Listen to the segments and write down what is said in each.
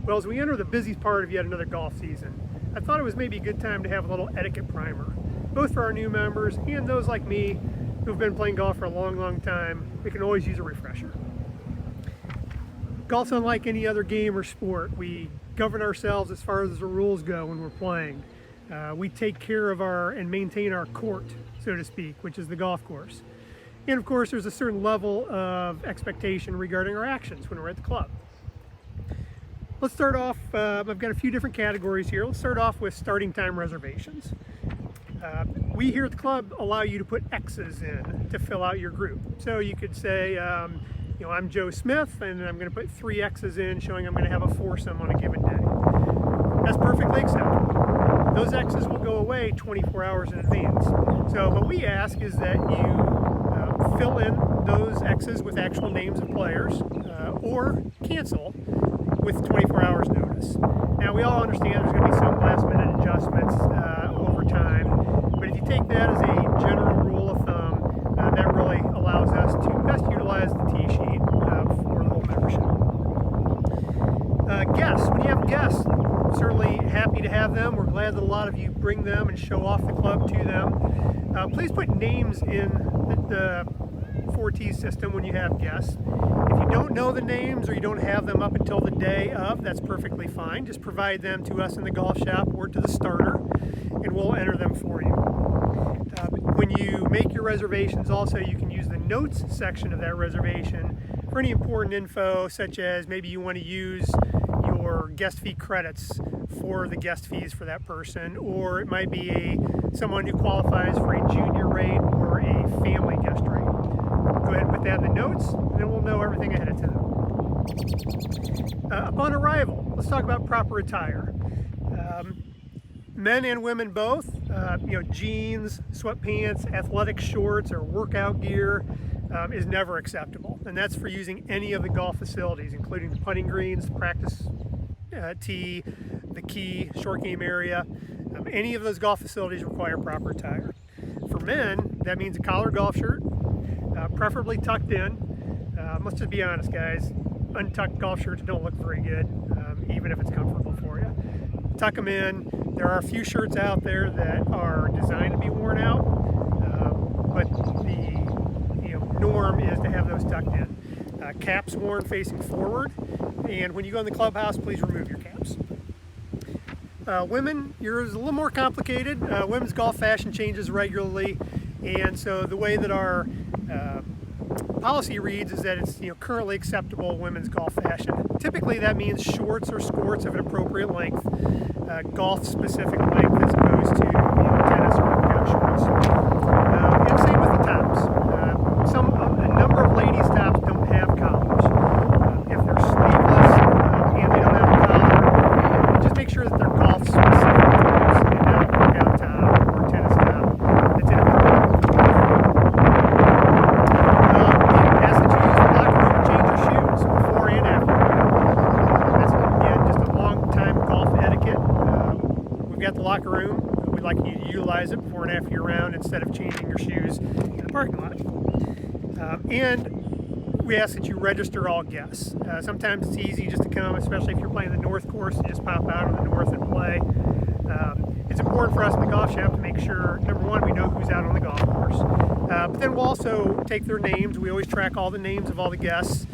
Well, as we enter the busy part of yet another golf season, I thought it was maybe a good time to have a little etiquette primer, both for our new members and those like me who've been playing golf for a long time. We can always use a refresher. Golf's unlike any other game or sport. We govern ourselves as far as the rules go when we're playing. We take care of and maintain our court, so to speak, which is the golf course. And of course, there's a certain level of expectation regarding our actions when we're at the club. Let's start off, I've got a few different categories here. Let's start off with starting time reservations. We here at the club allow you to put X's in to fill out your group. So you could say, I'm Joe Smith, and I'm going to put 3 X's in showing I'm going to have a foursome on a given day. That's perfectly acceptable. Those X's will go away 24 hours in advance. So what we ask is that you fill in those X's with actual names of players or cancel with 24 hours notice. Now we all understand there's going to be some last minute adjustments over time, but if you take that as a general rule of thumb, that really allows us to best utilize the tee sheet for the whole membership. Guests, when you have guests, certainly happy to have them. We're glad that a lot of you bring them and show off the club to them. Please put names in the 4T system when you have guests. If you don't know the names or you don't have them up until the day of, that's perfectly fine. Just provide them to us in the golf shop or to the starter, and we'll enter them for you. When you make your reservations also, you can use the notes section of that reservation for any important info, such as maybe you want to use your guest fee credits for the guest fees for that person, or it might be someone who qualifies for a junior rate or a family guest rate. Go ahead and put that in the notes, and then we'll know everything ahead of time. Upon arrival, let's talk about proper attire. Men and women both, jeans, sweatpants, athletic shorts, or workout gear is never acceptable. And that's for using any of the golf facilities, including the putting greens, the practice tee, the key, short game area. Any of those golf facilities require proper attire. For men, that means a collared golf shirt, preferably tucked in. Let's just be honest, guys. Untucked golf shirts don't look very good, even if it's comfortable for you. Tuck them in. There are a few shirts out there that are designed to be worn out, but the norm is to have those tucked in. Caps worn facing forward, and when you go in the clubhouse, please remove your caps. Women, yours is a little more complicated. Women's golf fashion changes regularly, and so the way that our policy reads is that it's currently acceptable women's golf fashion. Typically that means shorts or skirts of an appropriate length, golf specific length as opposed to tennis or workout shorts. And same with the tops. A number of ladies' tops don't have collars. If they're sleeveless and they don't have a collar, just make sure that they're golf specific tops and not a workout top or tennis top that's inappropriate. At the locker room, we'd like you to utilize it before and after your round instead of changing your shoes in the parking lot. And we ask that you register all guests. Sometimes it's easy just to come, especially if you're playing the north course, and just pop out on the north and play. It's important for us in the golf shop to make sure, number one, we know who's out on the golf course. But then we'll also take their names. We always track all the names of all the guests,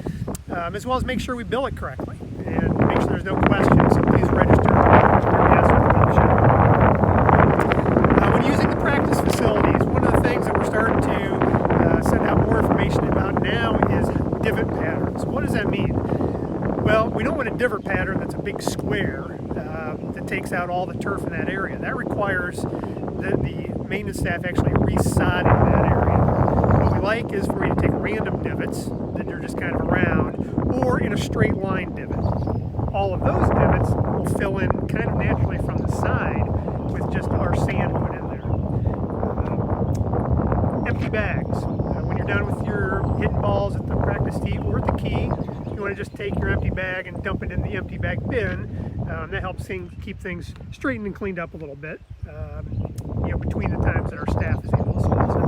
as well as make sure we bill it correctly and make sure there's no questions. So please register your guests with the golf shop. When using the practice facilities, one of the things that we're starting to send out more information about now is divot patterns. What does that mean? Well, we don't want a divot pattern that's a big square that takes out all the turf in that area. That requires the maintenance staff actually resodding that area. What we like is for you to take random divots that are just kind of around, or in a straight line divot. All of those divots will fill in kind of naturally from the side with just our sand put in there. Empty bags. When you're done with your hitting balls at the practice tee or at the key, you want to just take your empty bag and dump it in the empty bag bin. That helps keep things straightened and cleaned up a little bit, between the times that our staff is able to squeeze it.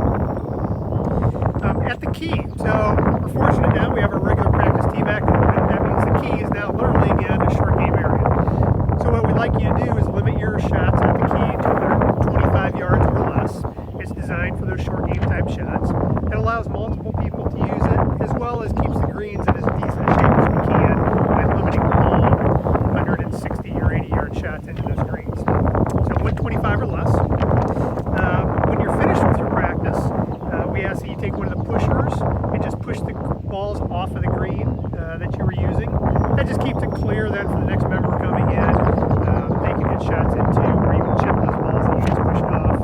At the key, so we're fortunate now we have a regular practice tee back open. That means the key is now literally again a short game area. keeps it clear then for the next member coming in. They can hit shots into, or even chip those balls that you just pushed off,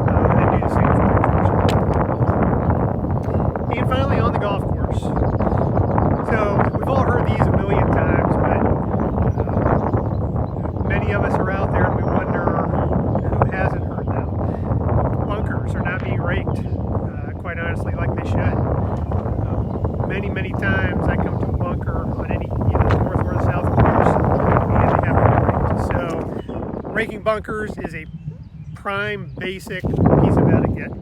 and then do the same for the next person. And finally, on the golf course. So we've all heard these a million times, but many of us are out there and we wonder who hasn't heard them. Bunkers are not being raked, quite honestly, like they should. Many times I come to a bunker on any north or the south course and they haven't been raked. So raking bunkers is a prime basic piece of etiquette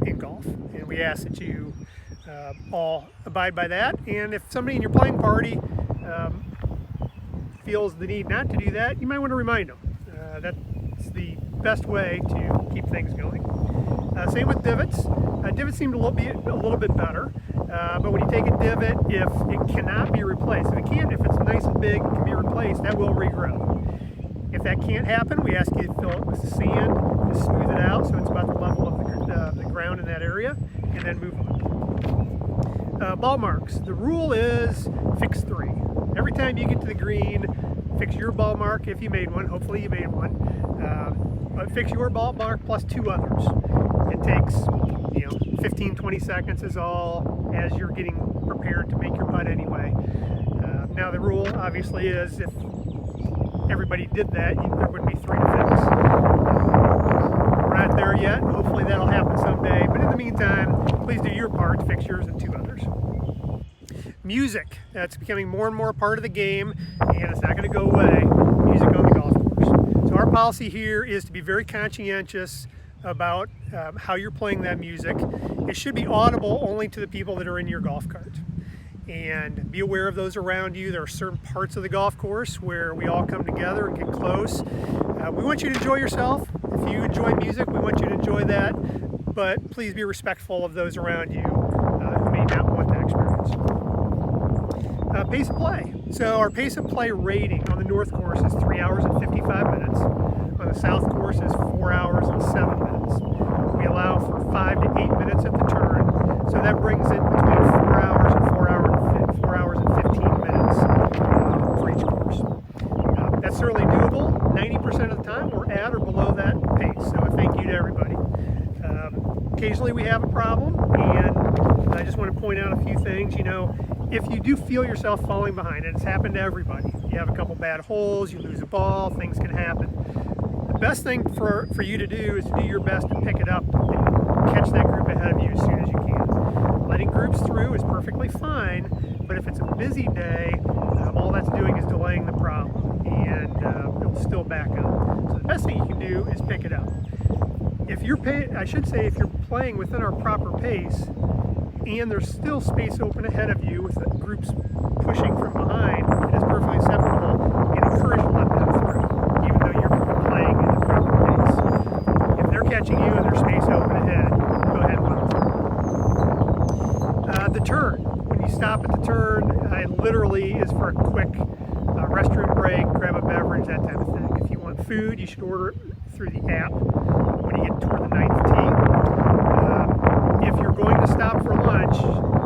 in golf, and we ask that you all abide by that. And if somebody in your playing party feels the need not to do that, you might want to remind them. That's the best way to keep things going. Same with divots. Divots seem to be a little bit better, but when you take a divot, if it cannot be replaced, if it's nice and big and can be replaced, that will regrow. If that can't happen, we ask you to fill it with sand, to smooth it out so it's about the level of the ground in that area, and then move on. Ball marks. The rule is fix 3. Every time you get to the green, fix your ball mark if you made one. Hopefully you made one. But fix your ball mark plus 2 others. It takes 15-20 seconds is all as you're getting prepared to make your putt anyway. Now the rule obviously is if everybody did that, there would be 3 to fix. We're not there yet. Hopefully that'll happen someday. But in the meantime, please do your part to fix yours and 2 others. Music. That's becoming more and more part of the game, and it's not going to go away. Music on the golf course. So our policy here is to be very conscientious about how you're playing that music. It should be audible only to the people that are in your golf cart. And be aware of those around you. There are certain parts of the golf course where we all come together and get close. We want you to enjoy yourself. If you enjoy music, we want you to enjoy that. But please be respectful of those around you who may not want that experience. Pace of play. So our pace of play rating on the north course is 3 hours and 55 minutes. On the south course is 4 hours and 7 minutes. We allow for 5 to 8 minutes at the turn, so that brings it between 4 hours and 4 hours and 15 minutes for each course. That's certainly doable. 90% of the time we're at or below that pace, so a thank you to everybody. Occasionally we have a problem, and I just want to point out a few things. If you do feel yourself falling behind, and it's happened to everybody, you have a couple bad holes, you lose a ball, things can happen. The best thing for you to do is to do your best to pick it up and catch that group ahead of you as soon as you can. Letting groups through is perfectly fine, but if it's a busy day, all that's doing is delaying the problem, and it'll still back up. So the best thing you can do is pick it up. If you're playing within our proper pace, and there's still space open ahead of you with groups pushing from behind, it is perfectly acceptable and encouraged to let them through, even though you're playing at the proper pace. If they're catching you and there's space open ahead, go ahead and let them through. The turn. When you stop at the turn, it literally is for a quick restroom break, grab a beverage, that type of thing. If you want food, you should order it through the app when you get toward the 9th tee. If you're going to stop for lunch,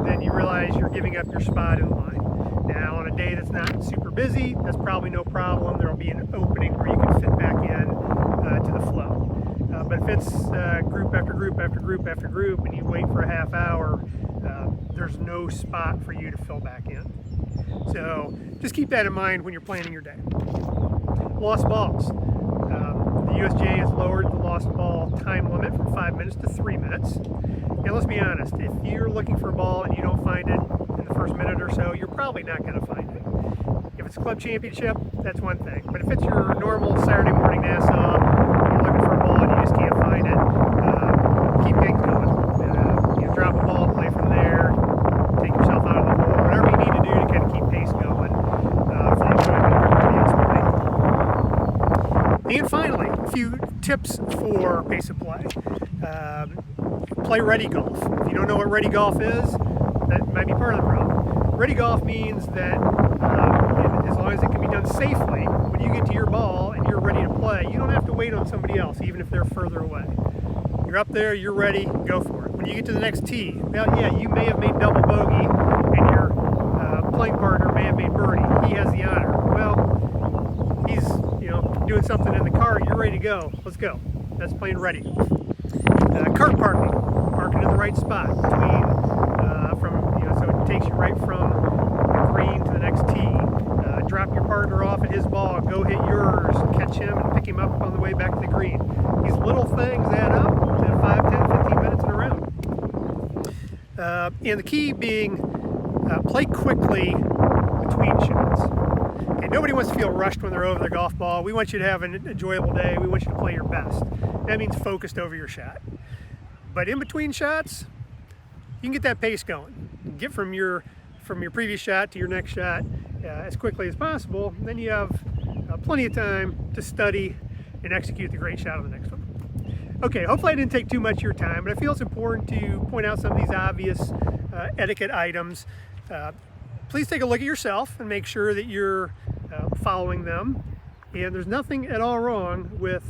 then you realize you're giving up your spot in line. Now, on a day that's not super busy, that's probably no problem. There will be an opening where you can fit back in to the flow. But if it's group after group after group after group, and you wait for a half hour, there's no spot for you to fill back in. So just keep that in mind when you're planning your day. Lost balls. The USGA has lowered the lost ball time limit from 5 minutes to 3 minutes. And let's be honest, if you're looking for a ball and you don't find it in the first minute or so, you're probably not going to find it. If it's a club championship, that's one thing. But if it's your normal Saturday morning Nassau, you're looking for a ball and you just can't find it, keep things going. Drop a ball, play from there, take yourself out of the hole, whatever you need to do to kind of keep pace going for the enjoyment of everybody else playing. And finally, a few tips for pace of play. Play ready golf. If you don't know what ready golf is, that might be part of the problem. Ready golf means that as long as it can be done safely, when you get to your ball and you're ready to play, you don't have to wait on somebody else, even if they're further away. You're up there, you're ready, go for it. When you get to the next tee, well, yeah, you may have made double bogey and your playing partner may have made birdie. He has the honor. Well, he's, doing something in the car. You're ready to go. Let's go. That's playing ready. Cart parking. Parking in the right spot between, so it takes you right from the green to the next tee. Drop your partner off at his ball. Go hit yours. Catch him and pick him up on the way back to the green. These little things add up to 5, 10, 15 minutes in a round. And the key being play quickly between shots. Okay, nobody wants to feel rushed when they're over their golf ball. We want you to have an enjoyable day. We want you to play your best. That means focused over your shot. But in between shots, you can get that pace going. Get from your previous shot to your next shot as quickly as possible. Then you have plenty of time to study and execute the great shot on the next one. Okay, hopefully I didn't take too much of your time, but I feel it's important to point out some of these obvious etiquette items. Please take a look at yourself and make sure that you're following them. And there's nothing at all wrong with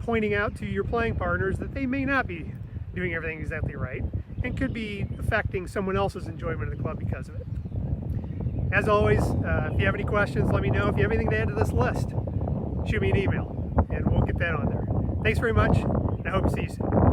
pointing out to your playing partners that they may not be doing everything exactly right and could be affecting someone else's enjoyment of the club because of it. As always, if you have any questions, let me know. If you have anything to add to this list, shoot me an email and we'll get that on there. Thanks very much, and I hope to see you soon.